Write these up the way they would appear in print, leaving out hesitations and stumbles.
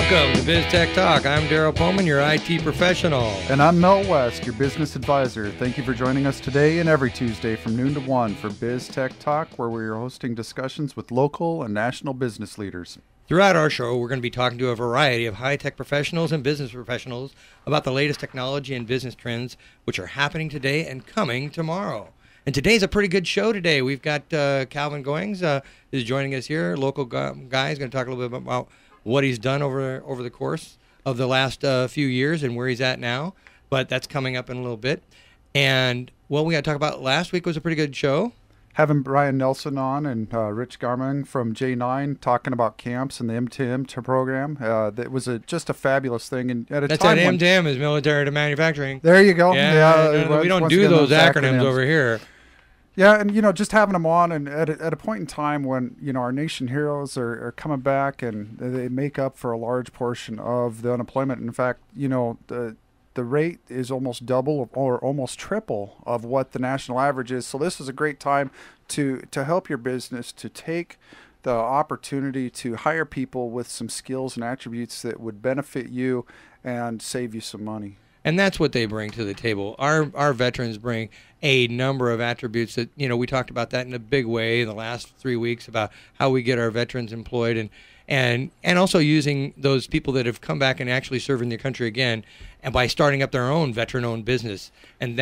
Welcome to BizTechTalk. I'm Darrel, Bowman, your IT professional. And I'm Mel West, your business advisor. Thank you for joining us today and every Tuesday from noon to 1 for BizTechTalk, where we are hosting discussions with local and national business leaders. Throughout our show, we're going to be talking to a variety of high-tech professionals and business professionals about the latest technology and business trends which are happening today and coming tomorrow. And today's a pretty good show today. We've got Calvin Goings is joining us here, local guy. He's going to talk a little bit about what he's done over the course of the last few years and where he's at now. But that's coming up in a little bit. And what we got to talk about last week was a pretty good show. Having Brian Nelson on and Rich Garman from J9 talking about camps and the M2M program. That was just a fabulous thing. And at a That's time that when, M2M is military to manufacturing. there you go. Yeah, we don't do those acronyms over here. Yeah, and just having them on, and at a point in time when our nation heroes are coming back, and they make up for a large portion of the unemployment. In fact, the rate is almost double or almost triple of what the national average is. So this is a great time to help your business to take the opportunity to hire people with some skills and attributes that would benefit you and save you some money. And that's what they bring to the table. Our veterans bring a number of attributes that, we talked about that in a big way in the last 3 weeks about how we get our veterans employed and also using those people that have come back and actually serving their country again, and by starting up their own veteran-owned business. And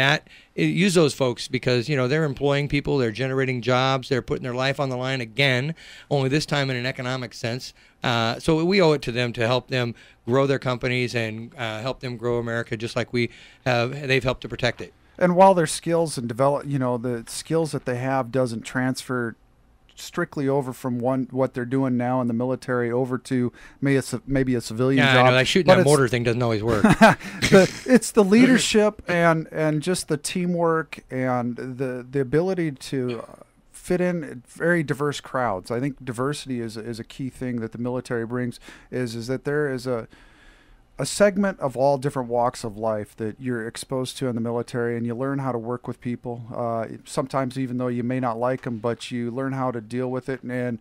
use those folks because, they're employing people, they're generating jobs, they're putting their life on the line again, only this time in an economic sense. So we owe it to them to help them grow their companies and help them grow America just like they've helped to protect it. And while their skills and the skills that they have doesn't transfer strictly over from what they're doing now in the military over to maybe a civilian job. I know, like shooting that mortar thing doesn't always work. It's the leadership and just the teamwork and the ability to fit in very diverse crowds. I think diversity is a key thing that the military brings, is that there is a segment of all different walks of life that you're exposed to in the military, and you learn how to work with people. Sometimes even though you may not like them, but you learn how to deal with it and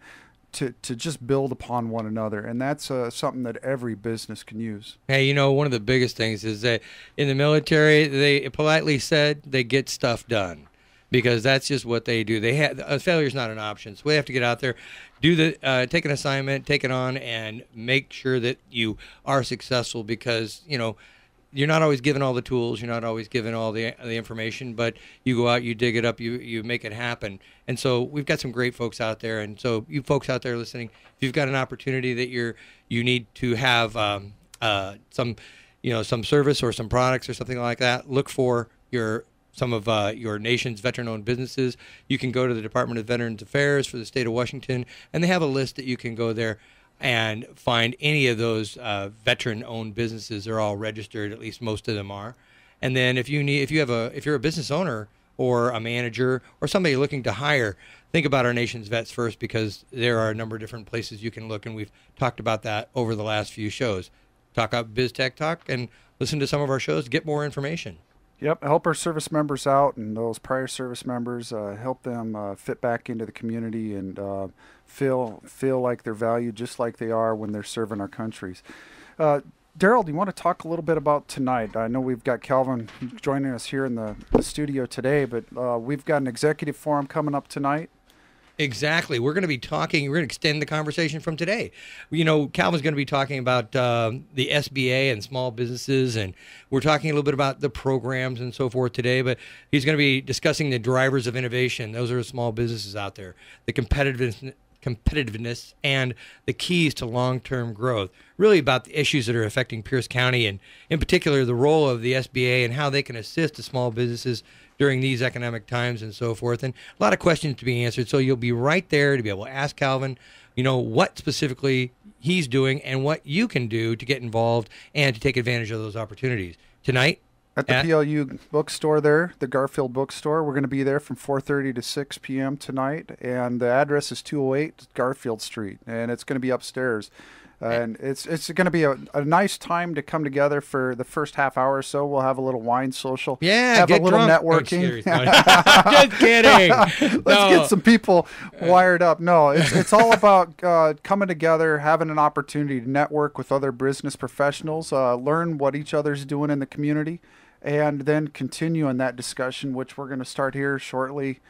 to just build upon one another. And that's something that every business can use. Hey, one of the biggest things is that in the military, they politely said they get stuff done. Because that's just what they do. Failure is not an option. So we have to get out there, take an assignment, take it on, and make sure that you are successful. Because you're not always given all the tools, you're not always given all the information, but you go out, you dig it up, you make it happen. And so we've got some great folks out there. And so you folks out there listening, if you've got an opportunity that you need to have some service or some products or something like that, look for some of your nation's veteran-owned businesses. You can go to the Department of Veterans Affairs for the state of Washington, and they have a list that you can go there and find any of those veteran-owned businesses. They're all registered, at least most of them are. And then if you're a business owner or a manager or somebody looking to hire, think about our nation's vets first, because there are a number of different places you can look, and we've talked about that over the last few shows. Talk about BizTechTalk and listen to some of our shows to get more information. Yep, help our service members out, and those prior service members, help them fit back into the community and feel like they're valued just like they are when they're serving our countries. Darrel, do you want to talk a little bit about tonight? I know we've got Calvin joining us here in the studio today, but we've got an executive forum coming up tonight. Exactly. We're going to be talking, we're going to extend the conversation from today. Calvin's going to be talking about the SBA and small businesses, and we're talking a little bit about the programs and so forth today, but he's going to be discussing the drivers of innovation. Those are the small businesses out there, the competitiveness and the keys to long-term growth, really about the issues that are affecting Pierce County, and in particular the role of the SBA and how they can assist the small businesses during these economic times and so forth, and a lot of questions to be answered. So you'll be right there to be able to ask Calvin, what specifically he's doing and what you can do to get involved and to take advantage of those opportunities. Tonight, at the PLU bookstore there, the Garfield bookstore, we're going to be there from 4:30 to 6 p.m. tonight, and the address is 208 Garfield Street, and it's going to be upstairs. And it's going to be a nice time to come together for the first half hour or so. We'll have a little wine social. Yeah, have get a little drunk. networking. Just kidding. Let's get some people wired up. No, it's all about coming together, having an opportunity to network with other business professionals, learn what each other's doing in the community, and then continue in that discussion, which we're going to start here shortly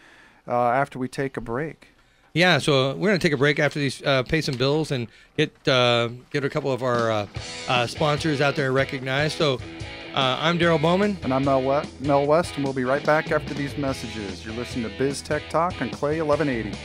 after we take a break. Yeah, so we're going to take a break after these, pay some bills, and get a couple of our sponsors out there recognized. So I'm Darrel Bowman. And I'm Mel West, and we'll be right back after these messages. You're listening to BizTechTalk on Clay 1180.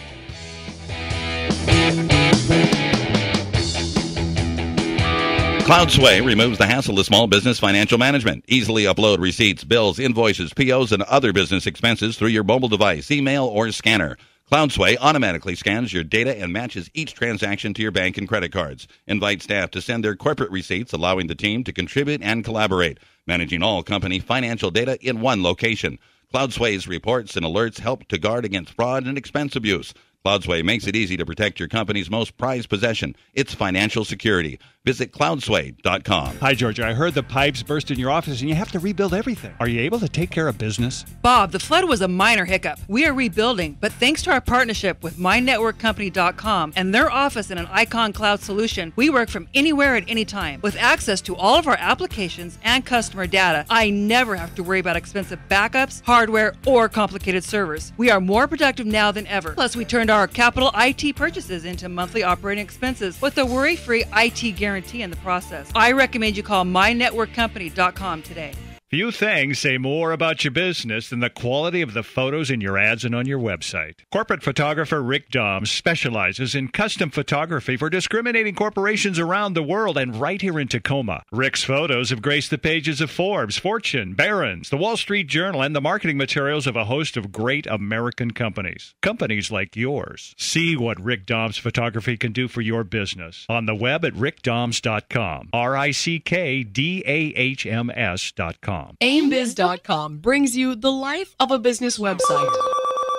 CloudSway removes the hassle of small business financial management. Easily upload receipts, bills, invoices, POs, and other business expenses through your mobile device, email, or scanner. CloudSway automatically scans your data and matches each transaction to your bank and credit cards. Invite staff to send their corporate receipts, allowing the team to contribute and collaborate, managing all company financial data in one location. CloudSway's reports and alerts help to guard against fraud and expense abuse. CloudSway makes it easy to protect your company's most prized possession, its financial security. Visit cloudsway.com. Hi, Georgia. I heard the pipes burst in your office and you have to rebuild everything. Are you able to take care of business? Bob, the flood was a minor hiccup. We are rebuilding, but thanks to our partnership with MyNetworkCompany.com and their office in an Icon Cloud solution, we work from anywhere at any time. With access to all of our applications and customer data, I never have to worry about expensive backups, hardware, or complicated servers. We are more productive now than ever. Plus, we turned our capital IT purchases into monthly operating expenses with a worry-free IT guarantee in the process. I recommend you call MyNetworkCompany.com today. Few things say more about your business than the quality of the photos in your ads and on your website. Corporate photographer Rick Dom specializes in custom photography for discriminating corporations around the world and right here in Tacoma. Rick's photos have graced the pages of Forbes, Fortune, Barron's, the Wall Street Journal, and the marketing materials of a host of great American companies. Companies like yours. See what Rick Dom's photography can do for your business on the web at rickdoms.com. RICKDAHMS.com. AimBiz.com brings you the life of a business website.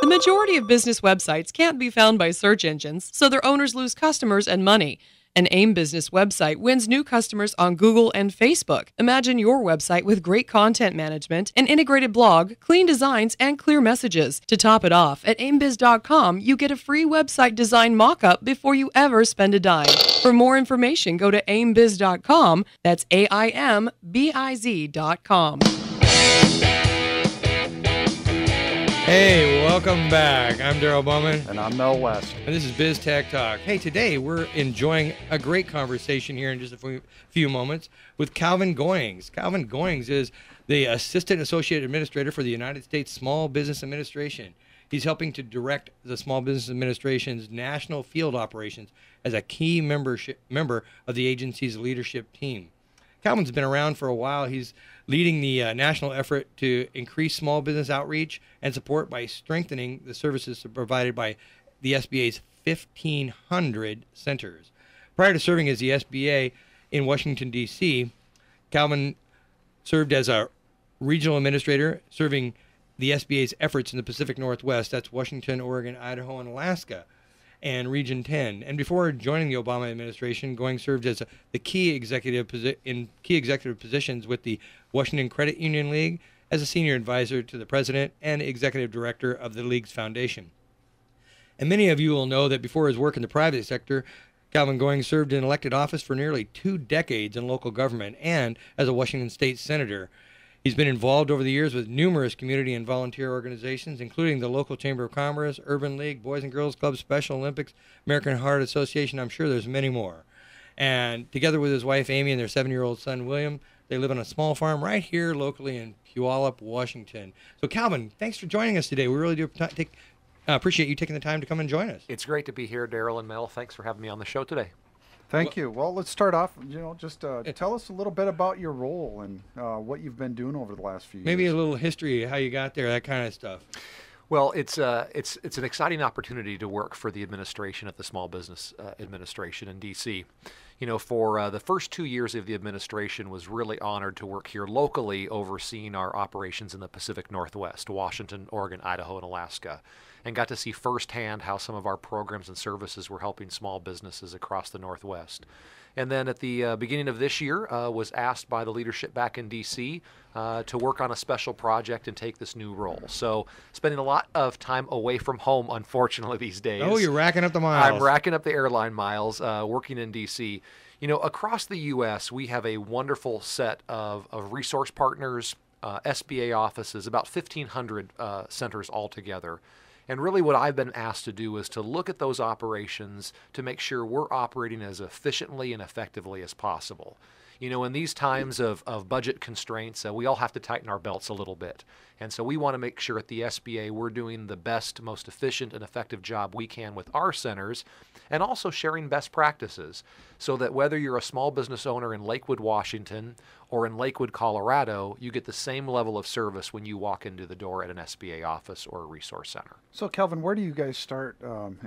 The majority of business websites can't be found by search engines, so their owners lose customers and money. An AIM Business website wins new customers on Google and Facebook. Imagine your website with great content management, an integrated blog, clean designs, and clear messages. To top it off, at AimBiz.com, you get a free website design mock-up before you ever spend a dime. For more information, go to AimBiz.com. That's AIMBIZ.com. Hey, welcome back. I'm Darrel Bowman. And I'm Mel West. And this is BizTechTalk. Hey, today we're enjoying a great conversation here in just a few moments with Calvin Goings. Calvin Goings is the Assistant Associate Administrator for the United States Small Business Administration. He's helping to direct the Small Business Administration's national field operations as a key member of the agency's leadership team. Calvin's been around for a while. He's leading the national effort to increase small business outreach and support by strengthening the services provided by the SBA's 1,500 centers. Prior to serving as the SBA in Washington, D.C., Calvin served as a regional administrator, serving the SBA's efforts in the Pacific Northwest. That's Washington, Oregon, Idaho, and Alaska, and Region 10. And before joining the Obama administration, Goings served as the key executive positions with the Washington Credit Union League as a senior advisor to the president and executive director of the league's foundation. And many of you will know that before his work in the private sector, Calvin Goings served in elected office for nearly 2 decades in local government and as a Washington state senator. He's been involved over the years with numerous community and volunteer organizations, including the local Chamber of Commerce, Urban League, Boys and Girls Club, Special Olympics, American Heart Association. I'm sure there's many more. And together with his wife, Amy, and their 7-year-old son, William, they live on a small farm right here locally in Puyallup, Washington. So, Calvin, thanks for joining us today. We really do appreciate you taking the time to come and join us. It's great to be here, Darrel and Mel. Thanks for having me on the show today. Thank you. Well, let's start off, just tell us a little bit about your role and what you've been doing over the last few years. Maybe a little history, how you got there, that kind of stuff. Well, it's an exciting opportunity to work for the administration at the Small Business Administration in D.C. For the first 2 years of the administration, was really honored to work here locally, overseeing our operations in the Pacific Northwest, Washington, Oregon, Idaho, and Alaska, and got to see firsthand how some of our programs and services were helping small businesses across the Northwest. And then at the beginning of this year, was asked by the leadership back in D.C. To work on a special project and take this new role. So spending a lot of time away from home, unfortunately, these days. Oh, you're racking up the miles. I'm racking up the airline miles, working in D.C. Across the U.S., we have a wonderful set of resource partners, SBA offices, about 1,500 centers altogether. And really what I've been asked to do is to look at those operations to make sure we're operating as efficiently and effectively as possible. In these times of budget constraints, we all have to tighten our belts a little bit. And so we want to make sure at the SBA we're doing the best, most efficient and effective job we can with our centers, and also sharing best practices so that whether you're a small business owner in Lakewood, Washington, or in Lakewood, Colorado, you get the same level of service when you walk into the door at an SBA office or a resource center. So, Kelvin, where do you guys start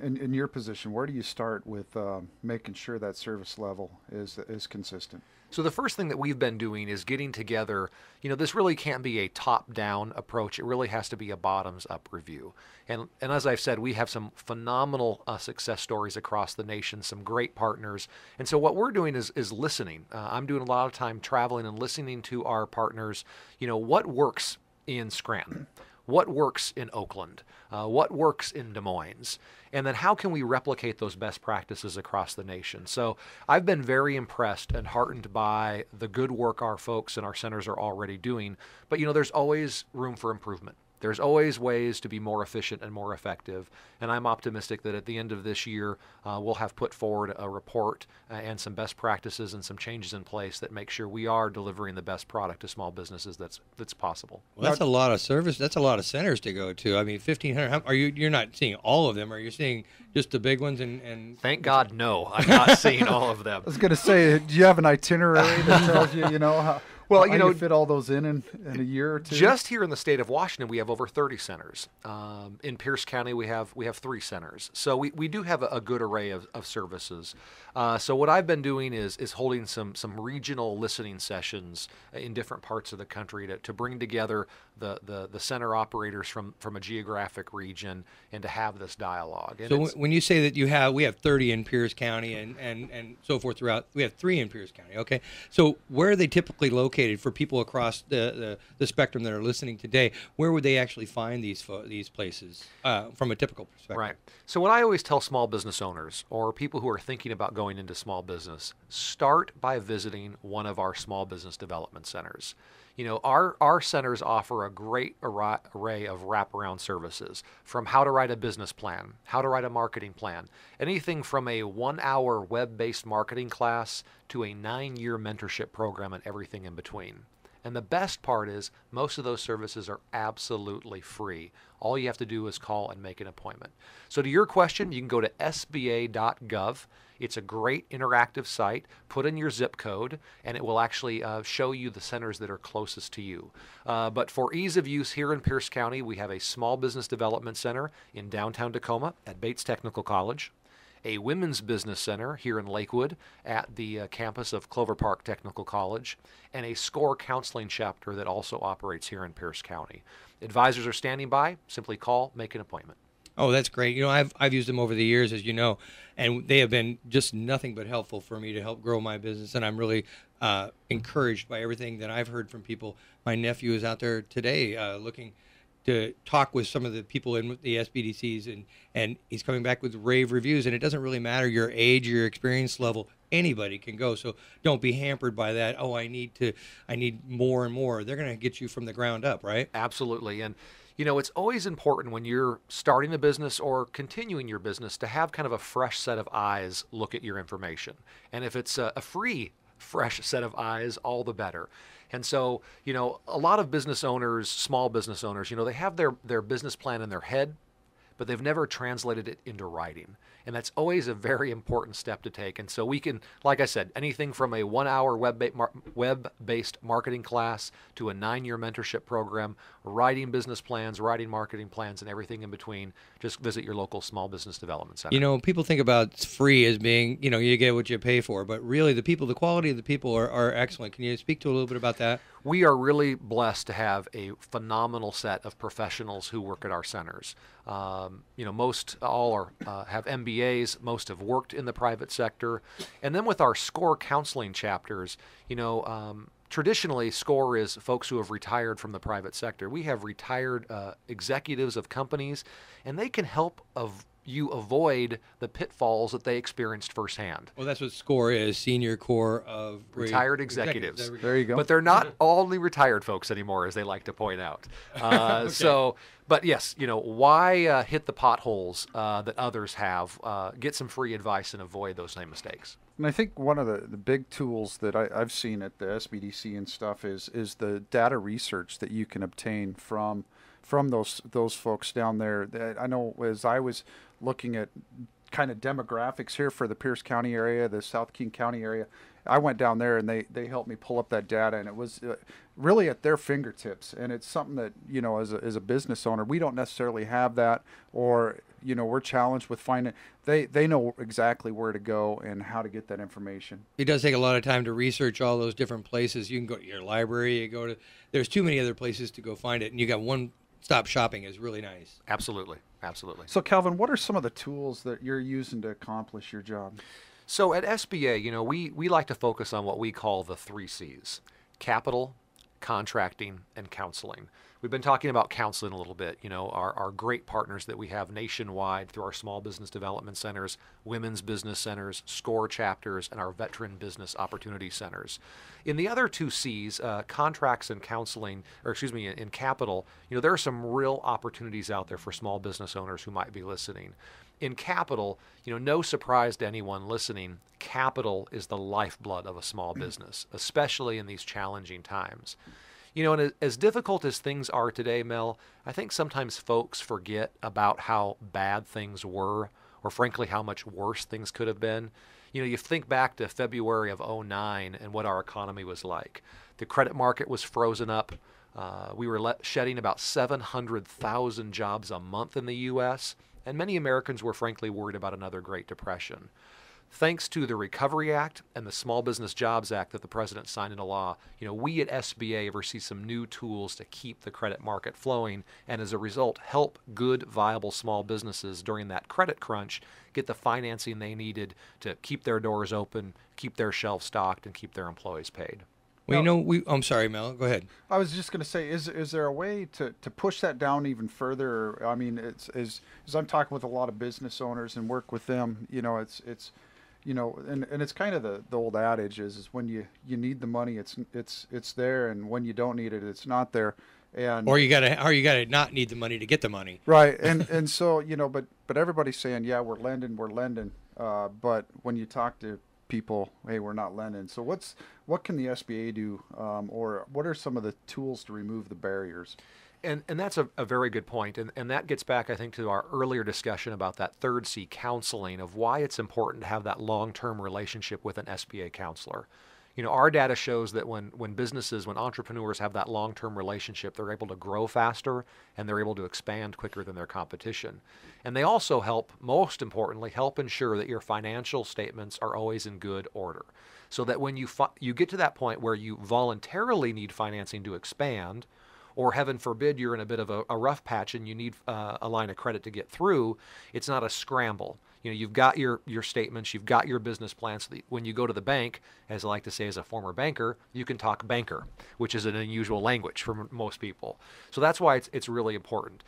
in your position? Where do you start with making sure that service level is consistent? So the first thing that we've been doing is getting together, this really can't be a top-down approach. It really has to be a bottoms-up review. And as I've said, we have some phenomenal success stories across the nation, some great partners. And so what we're doing is listening. I'm doing a lot of time traveling and listening to our partners, what works in Scranton, what works in Oakland, what works in Des Moines, and then how can we replicate those best practices across the nation. So I've been very impressed and heartened by the good work our folks and our centers are already doing, but there's always room for improvement. There's always ways to be more efficient and more effective, and I'm optimistic that at the end of this year, we'll have put forward a report and some best practices and some changes in place that make sure we are delivering the best product to small businesses that's possible. Well, that's a lot of service. That's a lot of centers to go to. I mean, 1,500. You're not seeing all of them? Are you seeing just the big ones? And thank God, no. I'm not seeing all of them. I was going to say, do you have an itinerary that tells you, how? Well, how you fit all those in a year or two? Just here in the state of Washington, we have over 30 centers. In Pierce County, we have 3 centers. So we do have a good array of services. So what I've been doing is holding some regional listening sessions in different parts of the country to bring together the center operators from a geographic region and to have this dialogue. And so when you say that we have 30 in Pierce County and so forth throughout, we have 3 in Pierce County. Okay. So where are they typically located for people across the spectrum that are listening today? Where would they actually find these places from a typical perspective? Right. So what I always tell small business owners or people who are thinking about going into small business, start by visiting one of our small business development centers. Our centers offer a great array of wraparound services, from how to write a business plan, how to write a marketing plan, anything from a 1-hour web-based marketing class to a 9-year mentorship program and everything in between. And the best part is most of those services are absolutely free. All you have to do is call and make an appointment. So to your question, you can go to sba.gov. It's a great interactive site. Put in your zip code, and it will actually show you the centers that are closest to you. But for ease of use here in Pierce County, we have a small business development center in downtown Tacoma at Bates Technical College, a women's business center here in Lakewood at the campus of Clover Park Technical College, and a SCORE counseling chapter that also operates here in Pierce County. Advisors are standing by. Simply call, make an appointment. Oh, that's great. I've used them over the years, as you know, and they have been just nothing but helpful for me to help grow my business, and I'm really encouraged by everything that I've heard from people. My nephew is out there today looking to talk with some of the people in the SBDCs, and he's coming back with rave reviews, and it doesn't really matter your age, your experience level. Anybody can go, so don't be hampered by that. Oh, I need more and more. They're going to get you from the ground up, right? Absolutely. And it's always important when you're starting a business or continuing your business to have kind of a fresh set of eyes look at your information. And if it's a free, fresh set of eyes, all the better. And so, a lot of business owners, small business owners, they have their business plan in their head, but they've never translated it into writing. And that's always a very important step to take. And so we can, like I said, anything from a 1-hour web-based marketing class to a 9-year mentorship program, writing business plans, writing marketing plans, and everything in between. Just visit your local small business development center. You know, people think about free as being, you know, you get what you pay for, but really the quality of the people are excellent. Can you speak to a little bit about that? We are really blessed to have a phenomenal set of professionals who work at our centers. You know, most all have MBAs, most have worked in the private sector. And then with our SCORE counseling chapters, you know, traditionally SCORE is folks who have retired from the private sector. We have retired executives of companies, and they can help you avoid the pitfalls that they experienced firsthand. Well, that's what SCORE is, Senior Corps of Retired Executives. There you go. But they're not only retired folks anymore, as they like to point out. Okay. But yes, you know, why hit the potholes that others have? Get some free advice and avoid those same mistakes. And I think one of the big tools that I've seen at the SBDC and stuff is the data research that you can obtain from those folks down there. I know as I was looking at kind of demographics here for the Pierce County area, the South King County area, I went down there and they helped me pull up that data, and it was really at their fingertips. And it's something that, you know, as a business owner, we don't necessarily have that, or, you know, we're challenged with finding. They know exactly where to go and how to get that information. It does take a lot of time to research all those different places. You can go to your library, there's too many other places to go find it, and you got one-stop shopping is really nice. Absolutely. Absolutely. So, Calvin, what are some of the tools that you're using to accomplish your job? So at SBA, you know, we like to focus on what we call the 3 C's: capital, contracting, and counseling. We've been talking about counseling a little bit, you know, our great partners that we have nationwide through our small business development centers, women's business centers, SCORE chapters, and our veteran business opportunity centers. In the other 2 C's, contracts and counseling, in capital, you know, there are some real opportunities out there for small business owners who might be listening. In capital, you know, no surprise to anyone listening, capital is the lifeblood of a small business, especially in these challenging times. You know, and as difficult as things are today, Mel, I think sometimes folks forget about how bad things were, or frankly, how much worse things could have been. You know, you think back to February of '09 and what our economy was like. The credit market was frozen up. We were shedding about 700,000 jobs a month in the U.S., and many Americans were frankly worried about another Great Depression. Thanks to the Recovery Act and the Small Business Jobs Act that the President signed into law, you know, we at SBA have received some new tools to keep the credit market flowing, and as a result, help good, viable small businesses during that credit crunch get the financing they needed to keep their doors open, keep their shelves stocked, and keep their employees paid. Well, you know, I'm sorry, Mel. Go ahead. I was just going to say, is there a way to push that down even further? I mean, as I'm talking with a lot of business owners and work with them, you know, it's you know, and it's kind of the old adage is when you need the money, it's there, and when you don't need it, it's not there. And or you gotta not need the money to get the money. Right, and so, you know, but everybody's saying, yeah, we're lending, but when you talk to people, hey, we're not lending. So what can the SBA do, or what are some of the tools to remove the barriers? And that's a very good point. And that gets back, I think, to our earlier discussion about that 3rd C, counseling, of why it's important to have that long-term relationship with an SBA counselor. You know, our data shows that when entrepreneurs have that long-term relationship, they're able to grow faster and they're able to expand quicker than their competition. And they also help, most importantly, help ensure that your financial statements are always in good order. So that when you get to that point where you voluntarily need financing to expand, or heaven forbid you're in a bit of a rough patch and you need a line of credit to get through, it's not a scramble. You know, you've got your statements, you've got your business plans. So that when you go to the bank, as I like to say as a former banker, you can talk banker, which is an unusual language for most people. So that's why it's really important.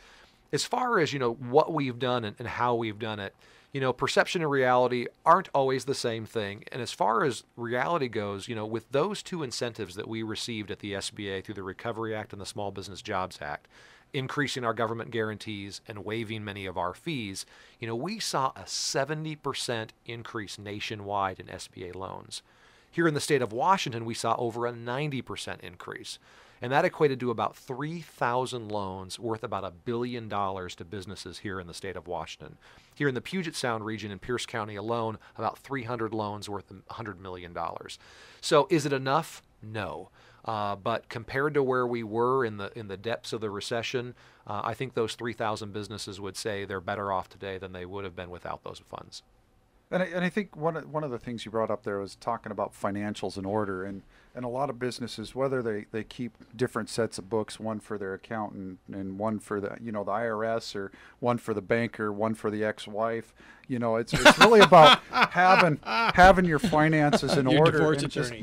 As far as, you know, what we've done and how we've done it, you know, perception and reality aren't always the same thing. And as far as reality goes, you know, with those 2 incentives that we received at the SBA through the Recovery Act and the Small Business Jobs Act, increasing our government guarantees and waiving many of our fees, you know, we saw a 70% increase nationwide in SBA loans. Here in the state of Washington, we saw over a 90% increase. And that equated to about 3,000 loans worth about $1 billion to businesses here in the state of Washington. Here in the Puget Sound region in Pierce County alone, about 300 loans worth $100 million. So is it enough? No. But compared to where we were in the depths of the recession, I think those 3,000 businesses would say they're better off today than they would have been without those funds. And I think one of the things you brought up there was talking about financials in order, and a lot of businesses, whether they keep different sets of books, one for their accountant and one for the the IRS, or one for the banker, one for the ex-wife, it's really about having your finances in Your order. divorce and attorney.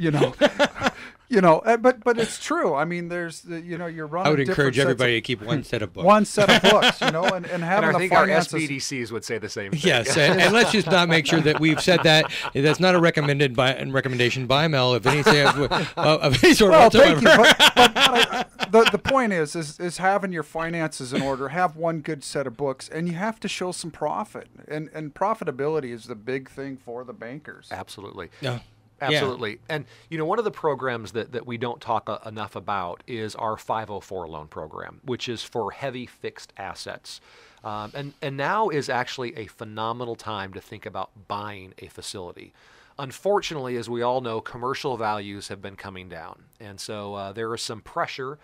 But it's true. I mean, there's you're running. I would different encourage sets everybody of- to keep one set of books. one set of books, and having And I the think our finances. SBDCs would say the same thing. Yes, and let's just not make sure that we've said that. That's not a recommendation by Mel of any sort Well, whatsoever. thank you. But the point is having your finances in order. Have one good set of books, and you have to show some profit. And profitability is the big thing for the bankers. Absolutely. Yeah. Absolutely. And, one of the programs that we don't talk enough about is our 504 loan program, which is for heavy fixed assets. And now is actually a phenomenal time to think about buying a facility. Unfortunately, as we all know, commercial values have been coming down. And so there is some pressure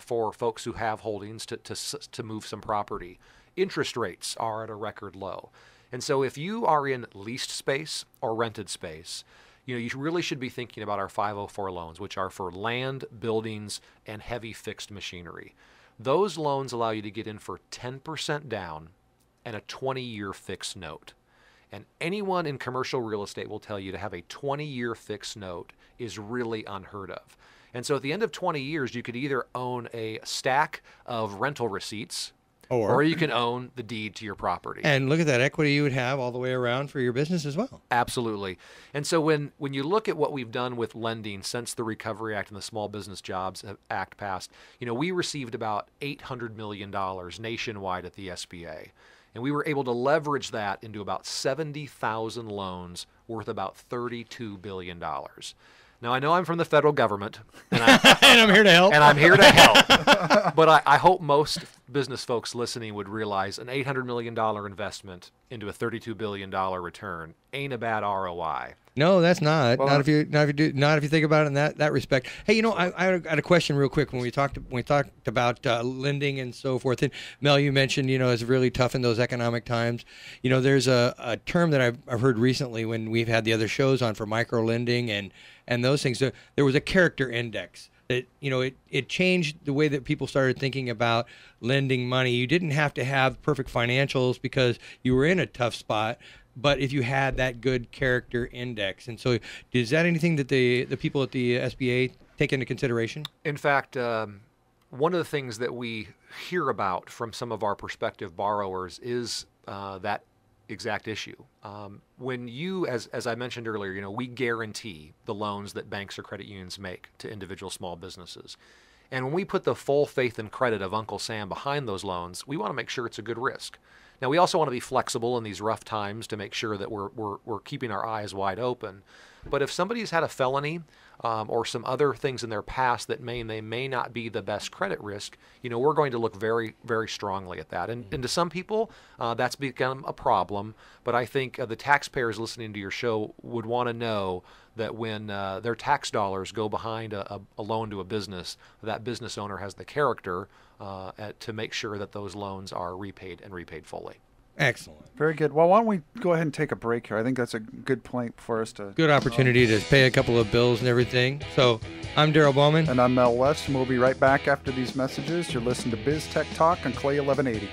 for folks who have holdings to move some property. Interest rates are at a record low. And so if you are in leased space or rented space, you really should be thinking about our 504 loans, which are for land, buildings, and heavy fixed machinery. Those loans allow you to get in for 10% down and a 20-year fixed note. And anyone in commercial real estate will tell you to have a 20-year fixed note is really unheard of. And so at the end of 20 years, you could either own a stack of rental receipts, or you can own the deed to your property. And look at that equity you would have all the way around for your business as well. Absolutely. And so when you look at what we've done with lending since the Recovery Act and the Small Business Jobs Act passed, we received about $800 million nationwide at the SBA. And we were able to leverage that into about 70,000 loans worth about $32 billion. Now, I know I'm from the federal government, and I'm here to help. And I'm here to help. But I hope most business folks listening would realize an $800 million investment into a $32 billion return ain't a bad ROI. No, that's not. Well, not if you think about it in that respect. Hey, I had a question real quick when we talked about lending and so forth. And Mel, you mentioned it's really tough in those economic times. There's a term that I've heard recently when we've had the other shows on for micro lending and those things. There was a character index. That it changed the way that people started thinking about lending money. You didn't have to have perfect financials because you were in a tough spot, but if you had that good character index. And so is that anything that the people at the SBA take into consideration? In fact, one of the things that we hear about from some of our prospective borrowers is that exact issue. When you, as I mentioned earlier, we guarantee the loans that banks or credit unions make to individual small businesses. And when we put the full faith and credit of Uncle Sam behind those loans, we want to make sure it's a good risk. Now, we also want to be flexible in these rough times to make sure that we're keeping our eyes wide open. But if somebody's had a felony or some other things in their past that they may not be the best credit risk, we're going to look very, very strongly at that. And to some people, that's become a problem. But I think the taxpayers listening to your show would want to know that when their tax dollars go behind a loan to a business, that business owner has the character to make sure that those loans are repaid and repaid fully. Excellent. Very good. Well, why don't we go ahead and take a break here? I think that's a good point for us to... Good opportunity to pay a couple of bills and everything. So I'm Darrel Bowman. And I'm Mel West, and we'll be right back after these messages. You're listening to BizTech on Clay 1180.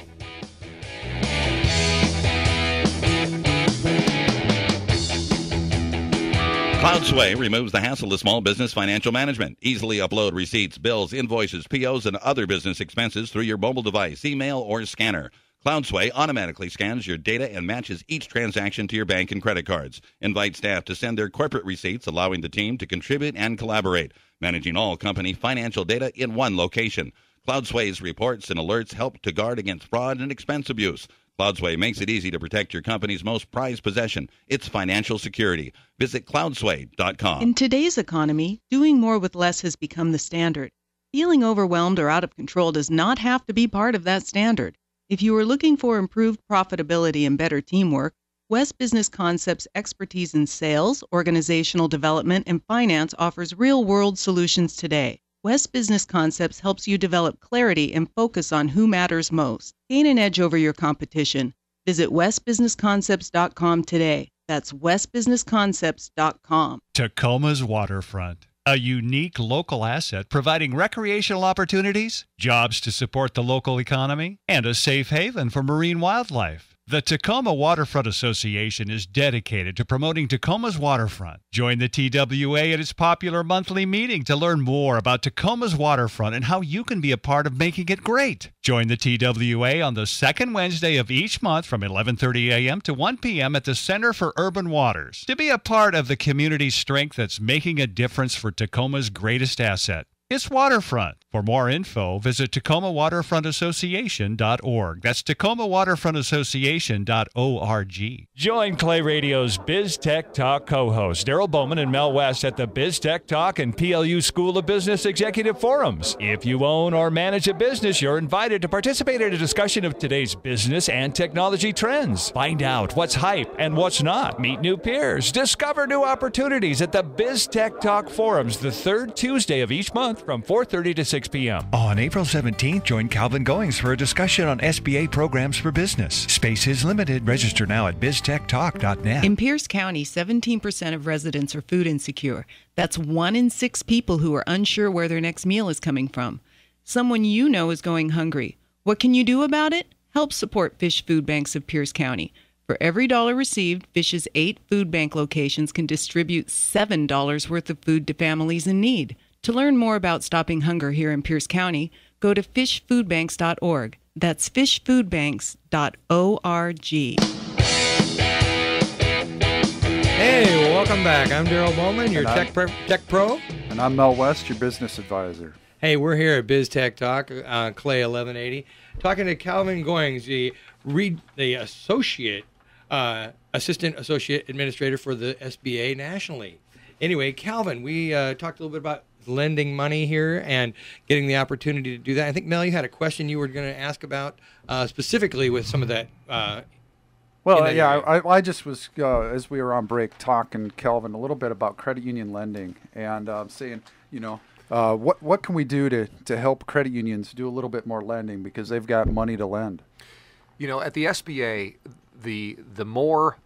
CloudSway removes the hassle of small business financial management. Easily upload receipts, bills, invoices, POs, and other business expenses through your mobile device, email, or scanner. CloudSway automatically scans your data and matches each transaction to your bank and credit cards. Invite staff to send their corporate receipts, allowing the team to contribute and collaborate, managing all company financial data in one location. CloudSway's reports and alerts help to guard against fraud and expense abuse. CloudSway makes it easy to protect your company's most prized possession, its financial security. Visit cloudsway.com. In today's economy, doing more with less has become the standard. Feeling overwhelmed or out of control does not have to be part of that standard. If you are looking for improved profitability and better teamwork, West Business Concepts' expertise in sales, organizational development, and finance offers real-world solutions today. West Business Concepts helps you develop clarity and focus on who matters most. Gain an edge over your competition. Visit westbusinessconcepts.com today. That's westbusinessconcepts.com. Tacoma's Waterfront. A unique local asset providing recreational opportunities, jobs to support the local economy, and a safe haven for marine wildlife. The Tacoma Waterfront Association is dedicated to promoting Tacoma's waterfront. Join the TWA at its popular monthly meeting to learn more about Tacoma's waterfront and how you can be a part of making it great. Join the TWA on the second Wednesday of each month from 11:30 a.m. to 1 p.m. at the Center for Urban Waters to be a part of the community's strength that's making a difference for Tacoma's greatest asset. It's waterfront. For more info, visit TacomaWaterfrontAssociation.org. That's TacomaWaterfrontAssociation.org. Join Clay Radio's BizTech Talk co-hosts Darrel, Bowman, and Mel West at the BizTech Talk and PLU School of Business Executive Forums. If you own or manage a business, you're invited to participate in a discussion of today's business and technology trends. Find out what's hype and what's not. Meet new peers. Discover new opportunities at the BizTech Talk Forums the third Tuesday of each month from 4:30 to 6 p.m. On April 17th, join Calvin Goings for a discussion on SBA programs for business. Space is limited. Register now at biztechtalk.net. In Pierce County, 17% of residents are food insecure. That's 1 in 6 people who are unsure where their next meal is coming from. Someone you know is going hungry. What can you do about it? Help support Fish Food Banks of Pierce County. For every dollar received, Fish's 8 food bank locations can distribute $7 worth of food to families in need. To learn more about stopping hunger here in Pierce County, go to fishfoodbanks.org. That's fishfoodbanks.org. Hey, welcome back. I'm Darrel Bowman, your tech pro. And I'm Mel West, your business advisor. Hey, we're here at BizTech Talk, Clay 1180, talking to Calvin Goings, the assistant associate administrator for the SBA nationally. Anyway, Calvin, we talked a little bit about lending money here and getting the opportunity to do that. I think, Mel, you had a question you were going to ask about specifically with some of that. I just was, as we were on break, talking, Calvin, a little bit about credit union lending and saying, what can we do to help credit unions do a little bit more lending because they've got money to lend? At the SBA, the more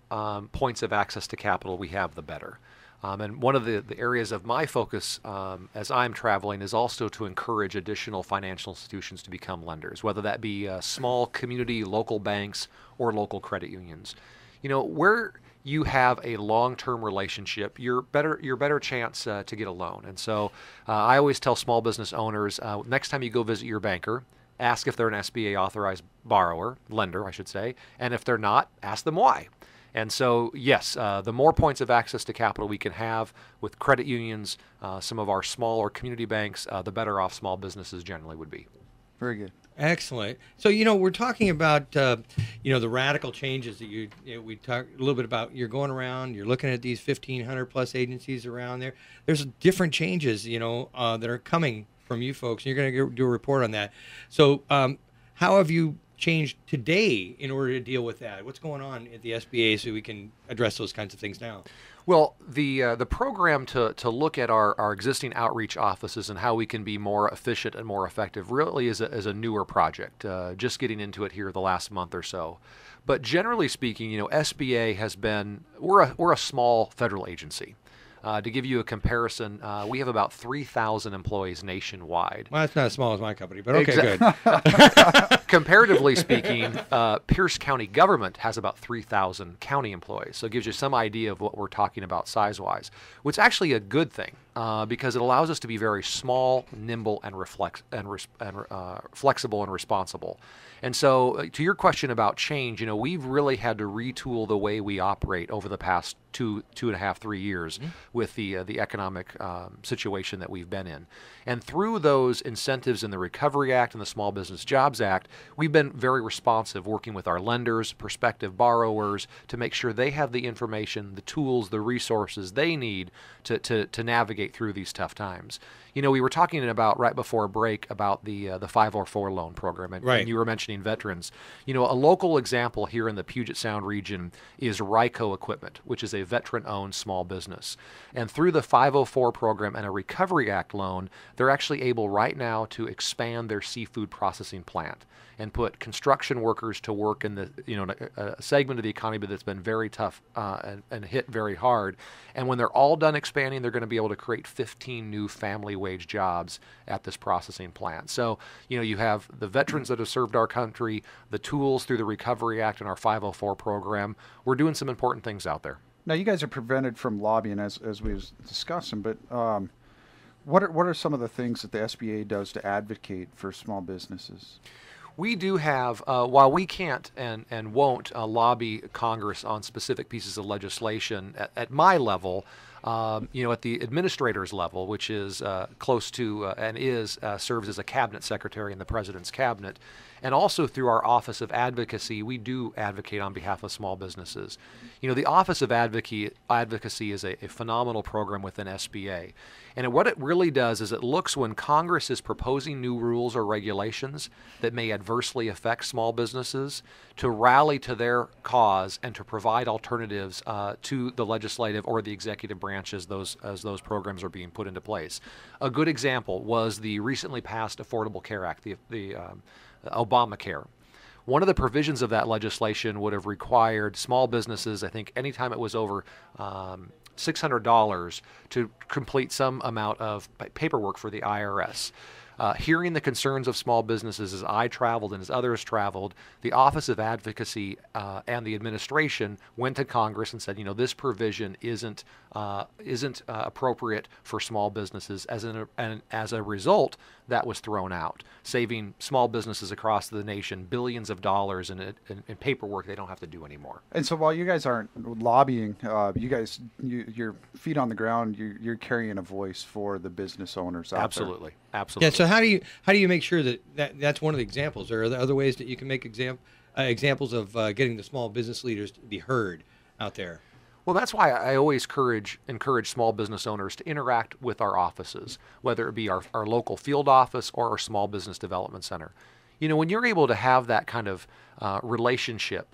points of access to capital we have, the better. And one of the areas of my focus as I'm traveling is also to encourage additional financial institutions to become lenders, whether that be small community, local banks, or local credit unions. Where you have a long-term relationship, you're better chance to get a loan. And so I always tell small business owners, next time you go visit your banker, ask if they're an SBA authorized lender, I should say, and if they're not, ask them why. And so, yes, the more points of access to capital we can have with credit unions, some of our smaller community banks, the better off small businesses generally would be. Very good. Excellent. So, we're talking about, the radical changes that we talked a little bit about. You're going around, you're looking at these 1,500 plus agencies around there. There's different changes, that are coming from you folks. And you're going to do a report on that. So, how have you changed today in order to deal with that? What's going on at the SBA so we can address those kinds of things now? Well, the program to look at our existing outreach offices and how we can be more efficient and more effective really is a newer project, just getting into it here the last month or so. But generally speaking, SBA has been, we're a small federal agency. To give you a comparison, we have about 3,000 employees nationwide. Well, that's not as small as my company, but okay, good. Comparatively speaking, Pierce County government has about 3,000 county employees. So it gives you some idea of what we're talking about size-wise, which is actually a good thing because it allows us to be very small, nimble, and flexible and responsible. And so to your question about change, we've really had to retool the way we operate over the past 2.5, 3 years with the economic situation that we've been in. And through those incentives in the Recovery Act and the Small Business Jobs Act, we've been very responsive, working with our lenders, prospective borrowers, to make sure they have the information, the tools, the resources they need to navigate through these tough times. We were talking about right before break about the 504 loan program, and you were mentioning veterans. A local example here in the Puget Sound region is Ryco Equipment, which is a veteran-owned small business. And through the 504 program and a Recovery Act loan, they're actually able right now to expand their seafood processing plant and put construction workers to work in the a segment of the economy that's been very tough and hit very hard. And when they're all done expanding, they're going to be able to create 15 new family wage jobs at this processing plant. So you have the veterans that have served our country, the tools through the Recovery Act and our 504 program. We're doing some important things out there. Now, you guys are prevented from lobbying, as we was discussing, but what are some of the things that the SBA does to advocate for small businesses? We do have, while we can't and won't lobby Congress on specific pieces of legislation at my level, at the administrator's level, which is close to and serves as a cabinet secretary in the president's cabinet, and also through our Office of Advocacy, we do advocate on behalf of small businesses. The Office of Advocacy is a phenomenal program within SBA. And what it really does is it looks when Congress is proposing new rules or regulations that may adversely affect small businesses, to rally to their cause and to provide alternatives to the legislative or the executive branch as those programs are being put into place. A good example was the recently passed Affordable Care Act, the Obamacare. One of the provisions of that legislation would have required small businesses, I think anytime it was over $600, to complete some amount of paperwork for the IRS. Hearing the concerns of small businesses as I traveled and as others traveled, the Office of Advocacy and the administration went to Congress and said, this provision isn't appropriate for small businesses. And as a result, that was thrown out, saving small businesses across the nation billions of dollars in paperwork they don't have to do anymore. And so while you guys aren't lobbying, your feet on the ground, you're carrying a voice for the business owners out Absolutely. there. Absolutely. Yeah. So how do you make sure that's one of the examples? Or are there other ways that you can make examples of getting the small business leaders to be heard out there? Well, that's why I always encourage small business owners to interact with our offices, whether it be our local field office or our small business development center. When you're able to have that kind of relationship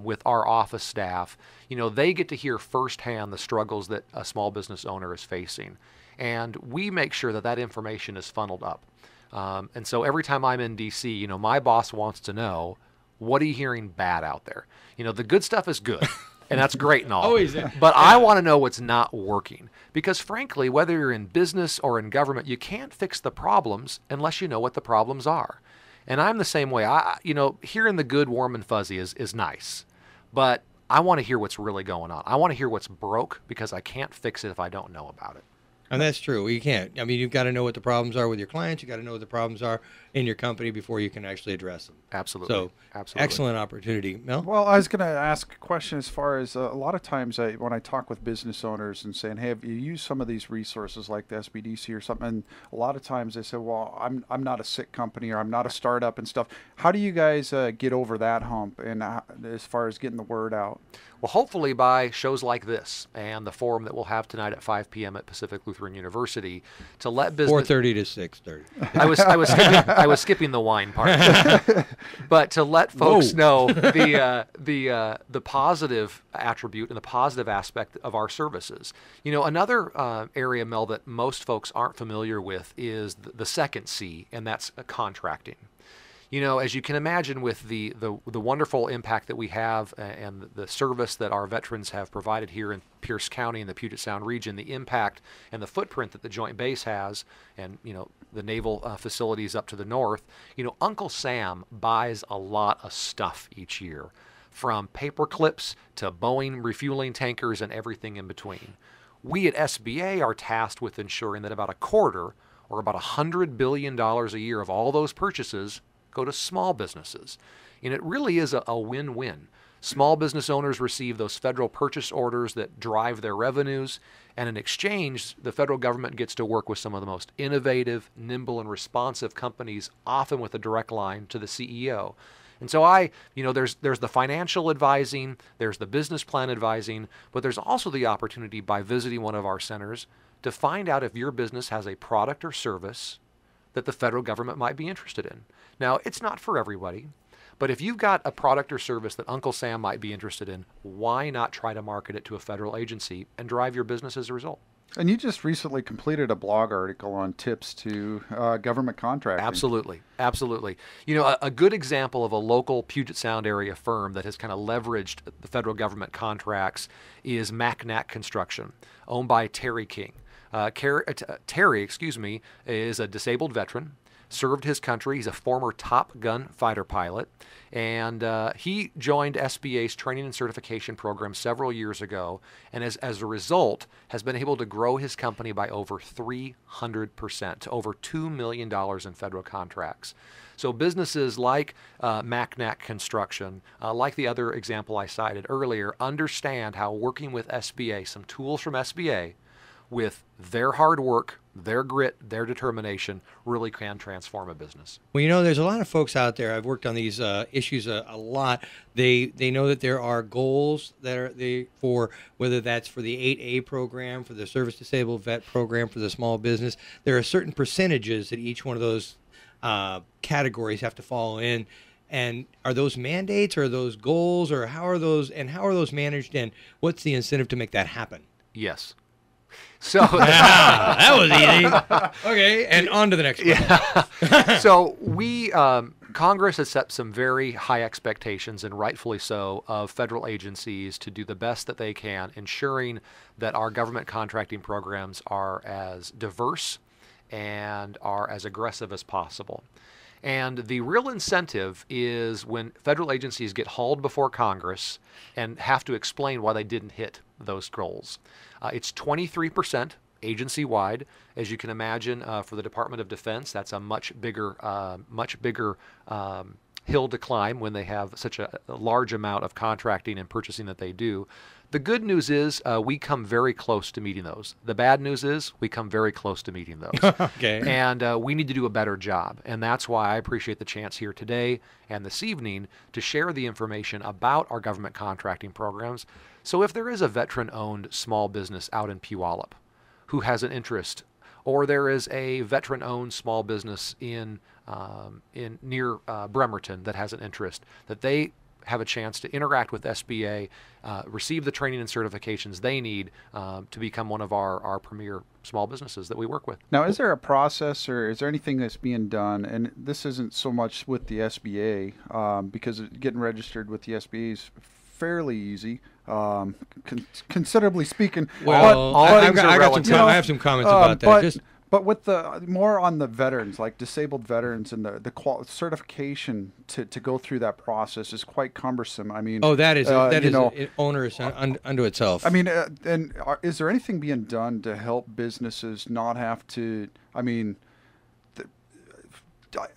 with our office staff, they get to hear firsthand the struggles that a small business owner is facing. And we make sure that information is funneled up. And so every time I'm in D.C., my boss wants to know, what are you hearing bad out there? The good stuff is good. And that's great and all. Always. But I want to know what's not working. Because frankly, whether you're in business or in government, you can't fix the problems unless you know what the problems are. And I'm the same way. Hearing the good, warm, and fuzzy is nice. But I want to hear what's really going on. I want to hear what's broke because I can't fix it if I don't know about it. And that's true. You can't. I mean, you've got to know what the problems are with your clients. You've got to know what the problems are in your company before you can actually address them. Absolutely. So, absolutely. Excellent opportunity. Mel? Well, I was going to ask a question as far as a lot of times when I talk with business owners and saying, hey, have you used some of these resources like the SBDC or something? And a lot of times they say, well, I'm not a sick company or I'm not a startup and stuff. How do you guys get over that hump and as far as getting the word out? Well, hopefully by shows like this and the forum that we'll have tonight at 5 p.m. at Pacific Lutheran University to let business 4:30 to 6:30. I was skipping the wine part, but to let folks know the positive attribute and the positive aspect of our services. Another area, Mel, that most folks aren't familiar with is the second C, and that's contracting. As you can imagine, with the wonderful impact that we have and the service that our veterans have provided here in Pierce County and the Puget Sound region, the impact and the footprint that the Joint Base has, and the naval facilities up to the north, Uncle Sam buys a lot of stuff each year, from paper clips to Boeing refueling tankers and everything in between. We at SBA are tasked with ensuring that about a quarter, or about $100 billion a year of all those purchases, go to small businesses. And it really is a win-win. Small business owners receive those federal purchase orders that drive their revenues, and in exchange, the federal government gets to work with some of the most innovative, nimble, and responsive companies, often with a direct line to the CEO. And so there's the financial advising, there's the business plan advising, but there's also the opportunity by visiting one of our centers to find out if your business has a product or service that the federal government might be interested in. Now, it's not for everybody. But if you've got a product or service that Uncle Sam might be interested in, why not try to market it to a federal agency and drive your business as a result? And you just recently completed a blog article on tips to government contracting. Absolutely. Absolutely. A good example of a local Puget Sound area firm that has kind of leveraged the federal government contracts is MacNac Construction, owned by Terry King. Terry, is a disabled veteran. Served his country. He's a former Top Gun fighter pilot, and he joined SBA's training and certification program several years ago, and as a result has been able to grow his company by over 300% to over $2 million in federal contracts. So businesses like MacNac Construction, like the other example I cited earlier, understand how working with SBA, some tools from SBA, with their hard work, their grit, their determination, really can transform a business. Well, there's a lot of folks out there. I've worked on these issues a lot. They know that there are goals that are for whether that's for the 8A program, for the service disabled vet program, for the small business. There are certain percentages that each one of those categories have to fall in. And are those mandates, or are those goals, or how are those managed, and what's the incentive to make that happen? Yes. So that was easy. Okay, and on to the next one. Yeah. So Congress has set some very high expectations, and rightfully so, of federal agencies to do the best that they can, ensuring that our government contracting programs are as diverse and are as aggressive as possible. And the real incentive is when federal agencies get hauled before Congress and have to explain why they didn't hit those goals. It's 23% agency-wide. As you can imagine, for the Department of Defense, that's a much bigger hill to climb when they have such a large amount of contracting and purchasing that they do. The good news is we come very close to meeting those. The bad news is we come very close to meeting those. Okay. And we need to do a better job. And that's why I appreciate the chance here today and this evening to share the information about our government contracting programs. So if there is a veteran-owned small business out in Puyallup who has an interest, or there is a veteran-owned small business in near Bremerton that has an interest, that they have a chance to interact with SBA, receive the training and certifications they need to become one of our premier small businesses that we work with. Now, is there a process, or is there anything that's being done? And this isn't so much with the SBA, because getting registered with the SBA is fairly easy, considerably speaking. Well, I have some comments about that. But with the more on the veterans, like disabled veterans, and the certification to go through that process is quite cumbersome. I mean, that is onerous unto itself. I mean, is there anything being done to help businesses not have to? I mean,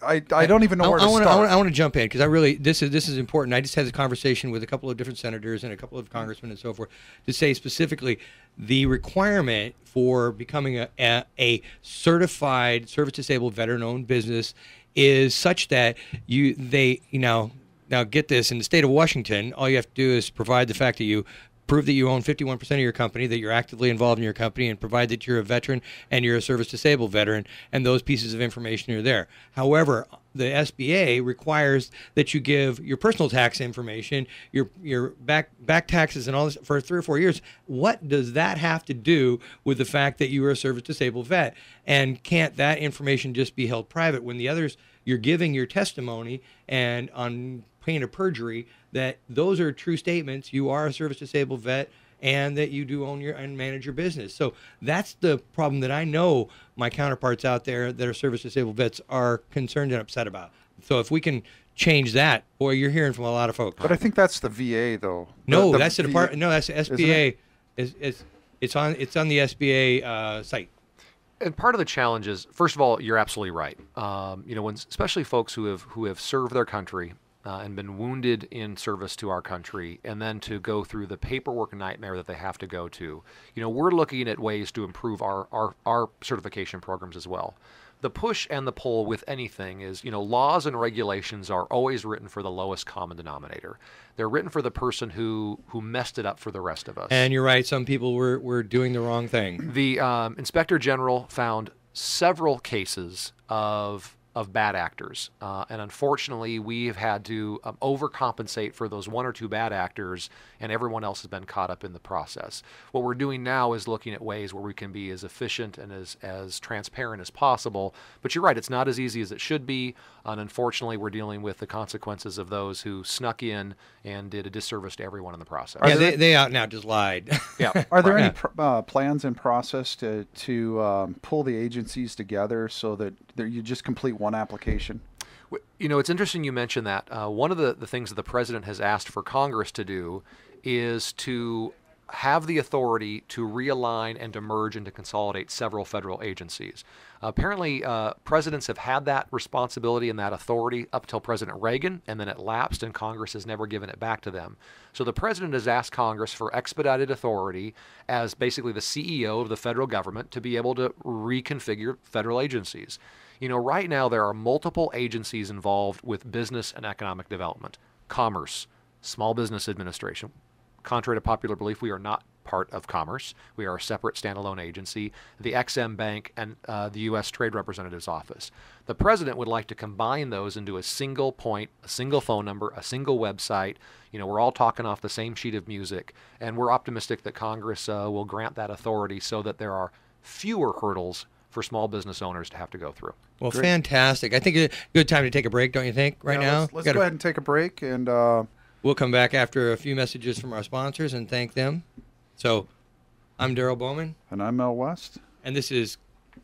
I don't even know where to start. I want to jump in because this is important. I just had a conversation with a couple of different senators and a couple of congressmen and so forth to say specifically the requirement for becoming a certified service disabled veteran-owned business is such that now get this, in the state of Washington, all you have to do is provide the fact that you prove that you own 51% of your company, that you're actively involved in your company, and provide that you're a veteran and you're a service-disabled veteran, and those pieces of information are there. However, the SBA requires that you give your personal tax information, your back taxes and all this for 3 or 4 years. What does that have to do with the fact that you are a service-disabled vet? And can't that information just be held private when the others, you're giving your testimony and on pain of perjury that those are true statements, you are a service-disabled vet, and that you do own and manage your business. So that's the problem that I know my counterparts out there that are service-disabled vets are concerned and upset about. So if we can change that, boy, you're hearing from a lot of folks. But I think that's the VA, though. No, that's the department. No, that's the SBA. It's on the SBA site. And part of the challenge is, first of all, you're absolutely right. When especially folks who have served their country and been wounded in service to our country, and then to go through the paperwork nightmare that they have to go to, we're looking at ways to improve our certification programs as well. The push and the pull with anything is, laws and regulations are always written for the lowest common denominator. They're written for the person who messed it up for the rest of us. And you're right, some people were doing the wrong thing. The Inspector General found several cases of bad actors. And unfortunately, we've had to overcompensate for those one or two bad actors, and everyone else has been caught up in the process. What we're doing now is looking at ways where we can be as efficient and as transparent as possible. But you're right, it's not as easy as it should be. And unfortunately, we're dealing with the consequences of those who snuck in and did a disservice to everyone in the process. Yeah, they out and out just lied. Yeah. Are there any plans in process to pull the agencies together so that you just complete one application? It's interesting you mentioned that. One of the things that the president has asked for Congress to do is to have the authority to realign and to merge and to consolidate several federal agencies. Apparently, presidents have had that responsibility and that authority up till President Reagan, and then it lapsed, and Congress has never given it back to them. So the president has asked Congress for expedited authority as basically the CEO of the federal government to be able to reconfigure federal agencies. Right now there are multiple agencies involved with business and economic development, commerce, Small Business Administration. Contrary to popular belief, we are not part of Commerce. We are a separate standalone agency, the XM Bank, and the U.S. Trade Representative's Office. The president would like to combine those into a single point, a single phone number, a single website. We're all talking off the same sheet of music, and we're optimistic that Congress will grant that authority so that there are fewer hurdles for small business owners to have to go through. Well, great. Fantastic. I think it's a good time to take a break, don't you think, now? Let's go ahead and take a break, and we'll come back after a few messages from our sponsors and thank them. So, I'm Darrel Bowman. And I'm Mel West. And this is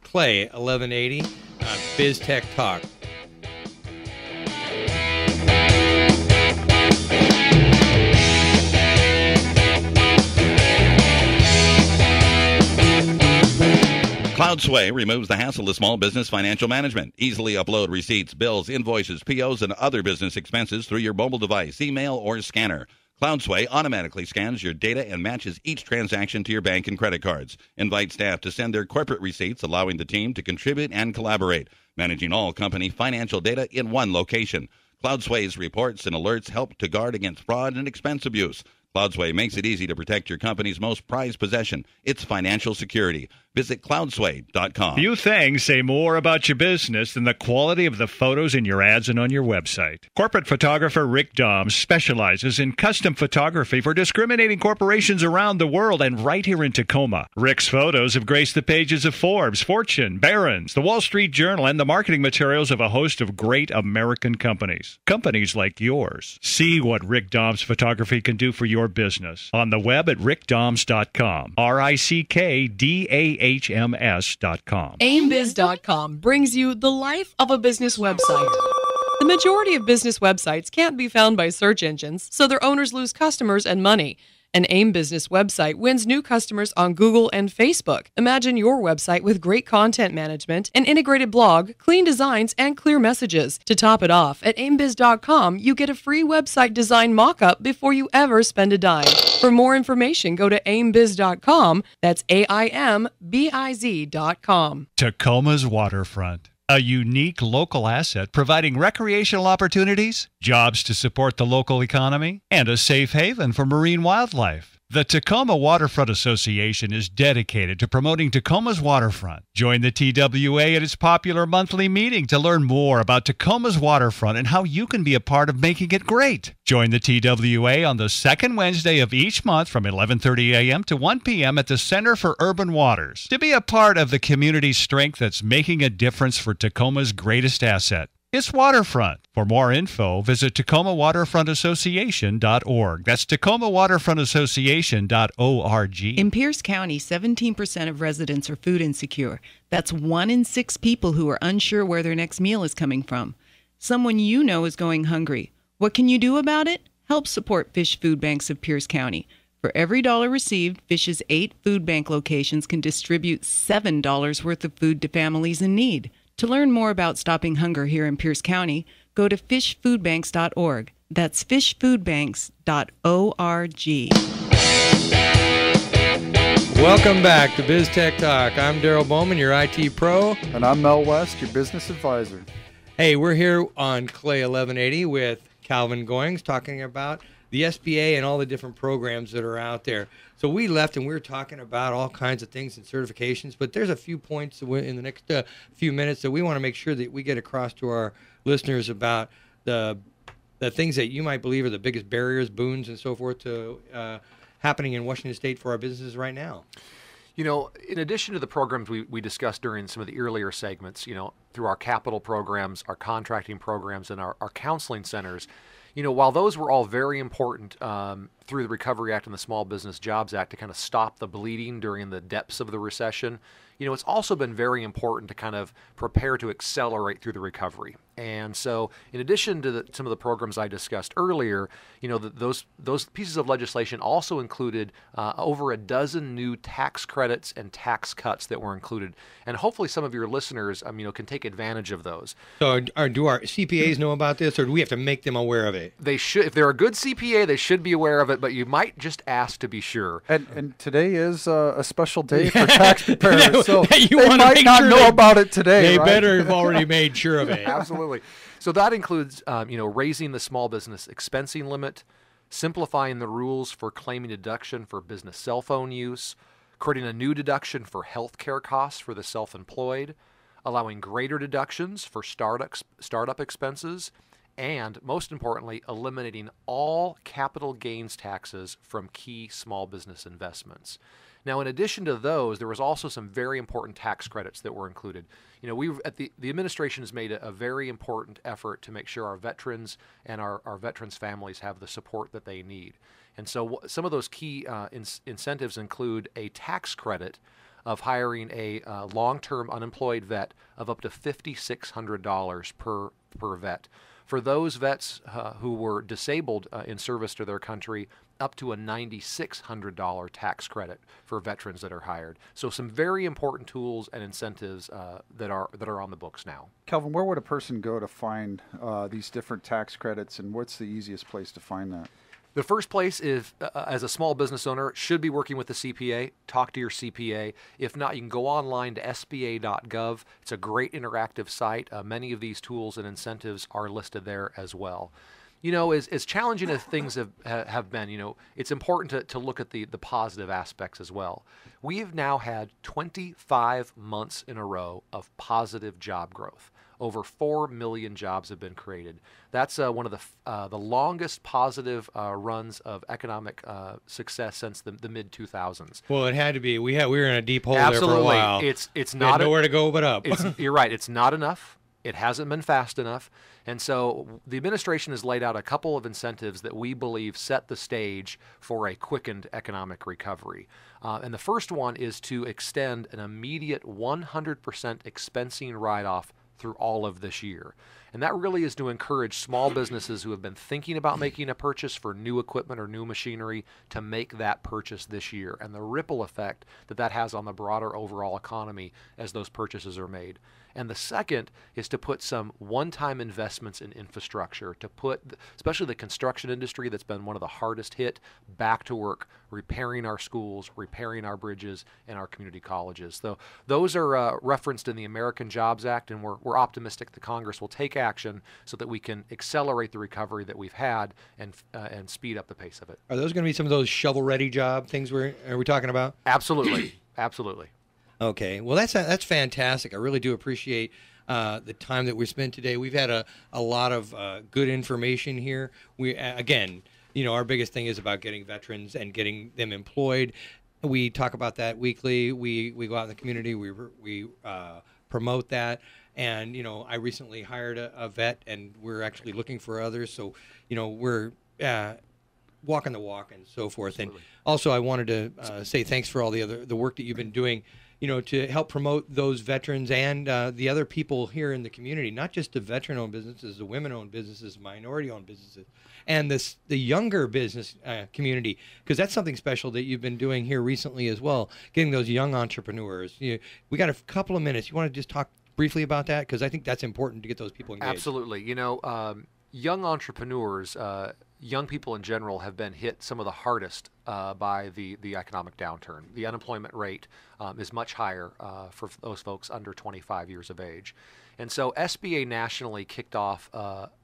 Clay 1180 BizTechTalk. CloudSway removes the hassle of small business financial management. Easily upload receipts, bills, invoices, POs, and other business expenses through your mobile device, email, or scanner. CloudSway automatically scans your data and matches each transaction to your bank and credit cards. Invite staff to send their corporate receipts, allowing the team to contribute and collaborate, managing all company financial data in one location. CloudSway's reports and alerts help to guard against fraud and expense abuse. CloudSway makes it easy to protect your company's most prized possession, its financial security. Visit cloudsway.com. Few things say more about your business than the quality of the photos in your ads and on your website. Corporate photographer Rick Dom specializes in custom photography for discriminating corporations around the world and right here in Tacoma. Rick's photos have graced the pages of Forbes, Fortune, Barron's, the Wall Street Journal, and the marketing materials of a host of great American companies. Companies like yours. See what Rick Dom's photography can do for your business on the web at rickdoms.com. RICKDAHMS.com. AimBiz.com brings you the life of a business website. The majority of business websites can't be found by search engines, so their owners lose customers and money. An AIM Business website wins new customers on Google and Facebook. Imagine your website with great content management, an integrated blog, clean designs, and clear messages. To top it off, at AimBiz.com, you get a free website design mock-up before you ever spend a dime. For more information, go to AimBiz.com. That's AIMBIZ.com. Tacoma's waterfront. A unique local asset providing recreational opportunities, jobs to support the local economy, and a safe haven for marine wildlife. The Tacoma Waterfront Association is dedicated to promoting Tacoma's waterfront. Join the TWA at its popular monthly meeting to learn more about Tacoma's waterfront and how you can be a part of making it great. Join the TWA on the second Wednesday of each month from 11:30 a.m. to 1 p.m. at the Center for Urban Waters to be a part of the community's strength that's making a difference for Tacoma's greatest asset. It's waterfront. For more info, visit TacomaWaterfrontAssociation.org. That's TacomaWaterfrontAssociation.org. In Pierce County, 17% of residents are food insecure. That's 1 in 6 people who are unsure where their next meal is coming from. Someone you know is going hungry. What can you do about it? Help support Fish Food Banks of Pierce County. For every dollar received, Fish's 8 food bank locations can distribute $7 worth of food to families in need. To learn more about stopping hunger here in Pierce County, go to fishfoodbanks.org. That's fishfoodbanks.org. Welcome back to BizTechTalk. I'm Darrel Bowman, your IT pro. And I'm Mel West, your business advisor. Hey, we're here on Clay 1180 with Calvin Goings talking about the SBA and all the different programs that are out there. So we left and we were talking about all kinds of things and certifications, but there's a few points in the next few minutes that we want to make sure that we get across to our listeners about the things that you might believe are the biggest barriers, boons, and so forth to happening in Washington State for our businesses right now. You know, in addition to the programs we discussed during some of the earlier segments, you know, through our capital programs, our contracting programs, and our counseling centers, you know, while those were all very important through the Recovery Act and the Small Business Jobs Act to kind of stop the bleeding during the depths of the recession, you know, it's also been very important to kind of prepare to accelerate through the recovery. And so, in addition to some of the programs I discussed earlier, you know, those pieces of legislation also included over a dozen new tax credits and tax cuts that were included. And hopefully, some of your listeners, you know, can take advantage of those. So, do our CPAs know about this, or do we have to make them aware of it? They should. If they're a good CPA, they should be aware of it. But you might just ask to be sure. And today is a special day for tax preparers, so You they wanna might make not sure know about it today. They right? better have already made sure of it. Absolutely. So that includes, you know, raising the small business expensing limit, simplifying the rules for claiming deduction for business cell phone use, creating a new deduction for health care costs for the self-employed, allowing greater deductions for startup expenses, and most importantly, eliminating all capital gains taxes from key small business investments. Now, in addition to those, there was also some very important tax credits that were included. You know, the administration has made a very important effort to make sure our veterans and our veterans' families have the support that they need. And so some of those key incentives include a tax credit of hiring a long-term unemployed vet of up to $5,600 per vet. For those vets who were disabled in service to their country, up to a $9,600 tax credit for veterans that are hired. So some very important tools and incentives that are on the books now. Kelvin, where would a person go to find these different tax credits, and what's the easiest place to find that? The first place is, as a small business owner, should be working with the CPA. Talk to your CPA. If not, you can go online to sba.gov. It's a great interactive site. Many of these tools and incentives are listed there as well. You know, as challenging as things have been, you know, it's important to look at the positive aspects as well. We have now had 25 months in a row of positive job growth. Over 4 million jobs have been created. That's one of the longest positive runs of economic success since the mid 2000s. Well, it had to be. We were in a deep hole Absolutely. there for a while. It's not nowhere to go but up. You're right. It's not enough. It hasn't been fast enough. And so the administration has laid out a couple of incentives that we believe set the stage for a quickened economic recovery. And the first one is to extend an immediate 100% expensing write-off through all of this year. And that really is to encourage small businesses who have been thinking about making a purchase for new equipment or new machinery to make that purchase this year, and the ripple effect that has on the broader overall economy as those purchases are made. And the second is to put some one-time investments in infrastructure, to put especially the construction industry that's been one of the hardest hit back to work, repairing our schools, repairing our bridges, and our community colleges. So those are referenced in the American Jobs Act, and we're optimistic the Congress will take action so that we can accelerate the recovery that we've had and speed up the pace of it. Are those going to be some of those shovel-ready job things are we talking about? Absolutely. Absolutely. Okay, well that's fantastic. I really do appreciate the time that we spent today. We've had a lot of good information here. We again, you know, our biggest thing is about getting veterans and getting them employed. We talk about that weekly. We go out in the community. We promote that. And you know, I recently hired a vet, and we're actually looking for others. So you know, we're walking the walk and so forth. Absolutely. And also, I wanted to say thanks for all the work that you've been doing. to help promote those veterans and the other people here in the community, not just the veteran-owned businesses, the women-owned businesses, minority-owned businesses, and the younger business community, because that's something special that you've been doing here recently as well, getting those young entrepreneurs. We got a couple of minutes. You want to just talk briefly about that? Because I think that's important to get those people engaged. Absolutely. Young entrepreneurs, young people in general, have been hit some of the hardest by the economic downturn. The unemployment rate is much higher for those folks under 25 years of age. And so SBA nationally kicked off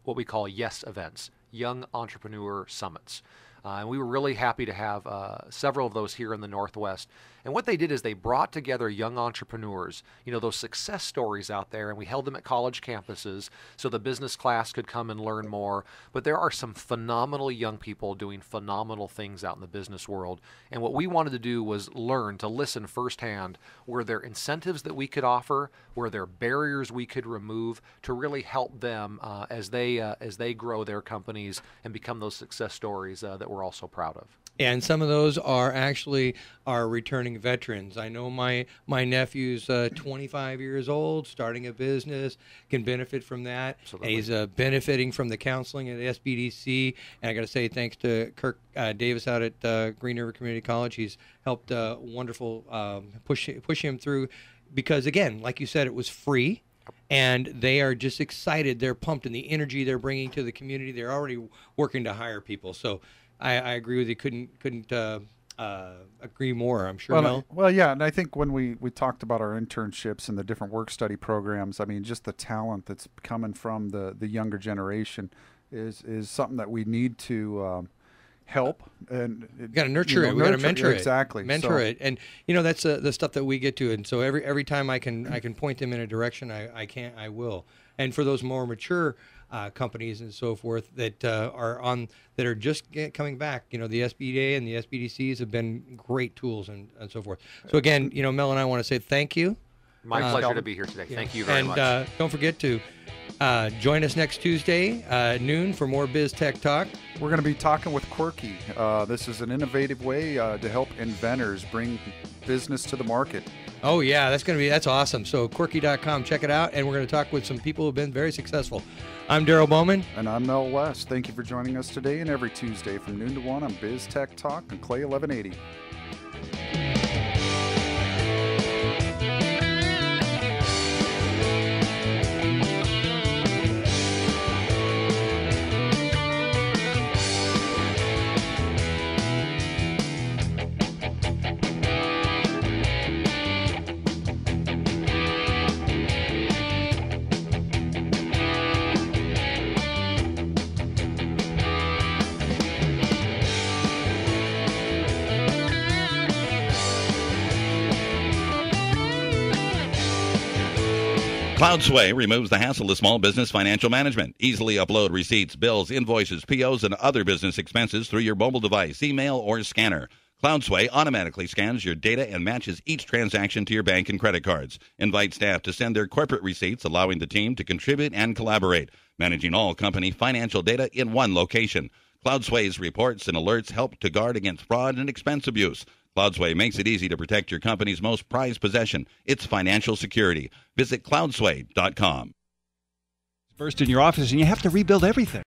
what we call YES events, Young Entrepreneur Summits. And we were really happy to have several of those here in the Northwest. And what they did is they brought together young entrepreneurs, those success stories out there, and we held them at college campuses so the business class could come and learn more. But there are some phenomenal young people doing phenomenal things out in the business world. And what we wanted to do was learn to listen firsthand. Were there incentives that we could offer? Were there barriers we could remove to really help them as they grow their companies and become those success stories that we're all so proud of? And some of those are actually our returning veterans. I know my nephew's 25 years old, starting a business, can benefit from that. Absolutely. And he's benefiting from the counseling at SBDC. And I got to say thanks to Kirk Davis out at Green River Community College. He's helped wonderful push him through because, again, like you said, it was free. And they are just excited. They're pumped in the energy they're bringing to the community. They're already working to hire people. So I agree with you. Couldn't agree more. I'm sure. Well, yeah, and I think when we talked about our internships and the different work study programs, I mean, just the talent that's coming from the younger generation is something that we need to help. And we got to nurture it. We got to mentor it. Exactly. Mentor it. And that's the stuff that we get to. And so every time I can point them in a direction, I will. And for those more mature companies and so forth that are just coming back, the SBA and the SBDCs have been great tools and so forth. So again, Mel and I want to say thank you. My pleasure to be here today. Thank you very much. And don't forget to join us next Tuesday, noon, for more BizTech Talk. We're going to be talking with Quirky. This is an innovative way to help inventors bring business to the market. Oh, yeah, that's awesome. So Quirky.com, check it out, and we're going to talk with some people who have been very successful. I'm Darrel Bowman. And I'm Mel West. Thank you for joining us today and every Tuesday from noon to 1 on BizTech Talk and Clay 1180. CloudSway removes the hassle of small business financial management. Easily upload receipts, bills, invoices, POs, and other business expenses through your mobile device, email, or scanner. CloudSway automatically scans your data and matches each transaction to your bank and credit cards. Invite staff to send their corporate receipts, allowing the team to contribute and collaborate, managing all company financial data in one location. CloudSway's reports and alerts help to guard against fraud and expense abuse. CloudSway makes it easy to protect your company's most prized possession, its financial security. Visit cloudsway.com. Burst in your office and you have to rebuild everything.